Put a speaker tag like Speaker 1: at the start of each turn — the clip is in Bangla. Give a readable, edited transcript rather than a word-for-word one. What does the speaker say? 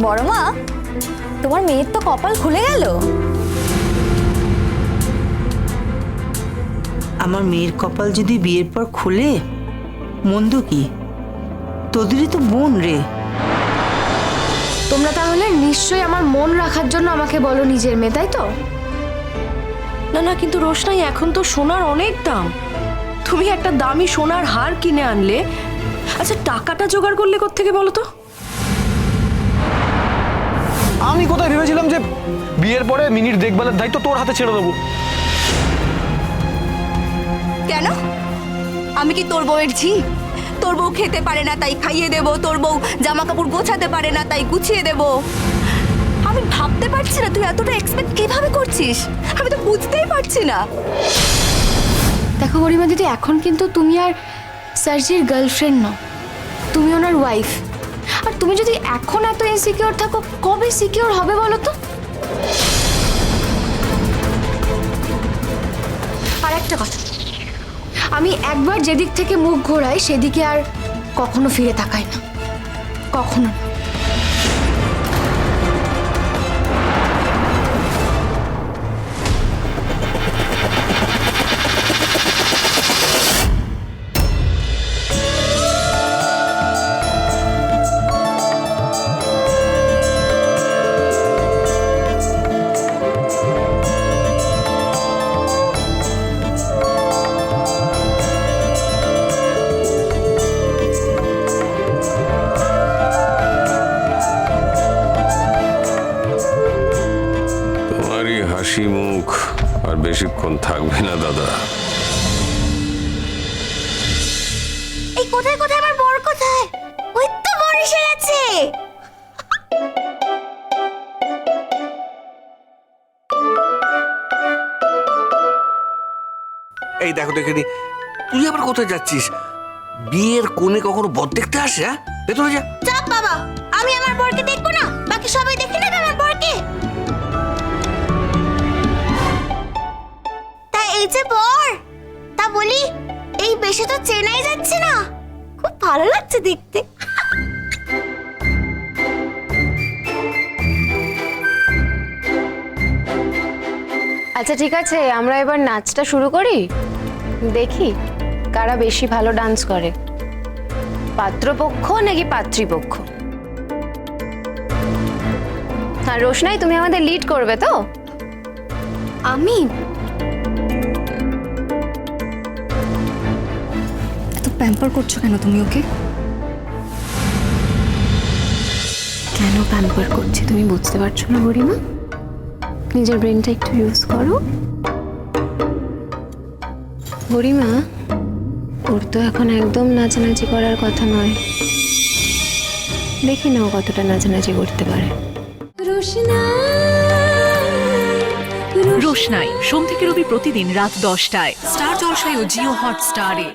Speaker 1: বড় মা, তোমার মেয়ের তো কপাল খুলে গেল।
Speaker 2: আমার মেয়ের কপাল যদি বিয়ের পর খুলে, মন্দ কি? তোদেরই তো বোন রে।
Speaker 3: তোমরা তাহলে নিশ্চয়ই আমার মন রাখার জন্য আমাকে বলো নিজের মেয়ে, তাই তো?
Speaker 4: না না, কিন্তু রোশনাই, এখন তো সোনার অনেক দাম। তুমি একটা দামি সোনার হার কিনে আনলে, আচ্ছা টাকাটা জোগাড় করলে কোত্থেকে বলো তো?
Speaker 5: আমি কোথায় ভেবেছিলাম যে বিয়ের পরে মিনির দেখভালের দায়িত্ব তোর হাতে ছেড়ে দেবো।
Speaker 1: কেন? আমি কি তোর বউয়ের ঝি? তোর বউ খেতে পারে না তাই খাইয়ে দেব, তোর বউ জামা কাপড় গোছাতে পারে না তাই গুছিয়ে দেব। আমি ভাবতে পারছি না তুই এতটা এক্সপেক্ট কিভাবে করছিস, আমি তো বুঝতেই পারছি না।
Speaker 3: দেখো গরিমা দিদি, এখন কিন্তু তুমি আর সার্জির গার্লফ্রেন্ড নও, তুমি ওনার ওয়াইফ। আর তুমি যদি এখন এত ইনসিকিউর থাকো, কবে সিকিউর হবে বলো তো? আর একটা কথা, আমি একবার যেদিক থেকে মুখ ঘোরাই সেদিকে আর কখনো ফিরে তাকাই না, কখনো না।
Speaker 6: তোমারই হাসি মুখ আর বেশিক্ষণ থাকবে না দাদা।
Speaker 1: এই কোথায় কোথায় আমার বর কোথায়? ওই তো বর এসে গেছে।
Speaker 7: এই দেখো দেখে নি, তুই আবার কোথায় যাচ্ছিস? বিয়ের কোণে কখনো বর দেখতে আসে? হ্যাঁ, ভেতরে যা।
Speaker 1: চাপ বাবা, আমি আমার বরকে দেখবো না? বাকি সবাই দেখে নেবে আমার বরকে। তা এই যে বর, তা বলি এই বেশে তো চেনাই যাচ্ছে না, খুব ভালো লাগছে দেখতে।
Speaker 3: আচ্ছা ঠিক আছে, আমরা এবার নাচটা শুরু করি। দেখি কারা বেশি ভালো ডান্স করে, পাত্রপক্ষ নাকি পাত্রীপক্ষ। আর রোশনাই, তুমি আমাদের লিড করবে তো?
Speaker 1: আমি এত প্যাম্পার করছো কেন তুমি ওকে?
Speaker 3: কেন প্যাম্পার করছি তুমি বুঝতে পারছো না গরিমা? নিজের ব্রেনটা একটু ইউজ করো। গরিমা, ওর তো এখন একদম নাচানাচি করার কথা নয়, দেখি না ও কতটা নাচানাচি করতে পারে।
Speaker 8: রোশনাই সোম থেকে রবি প্রতিদিন রাত 10টায় স্টার জলসায় ও জিও হটস্টারে।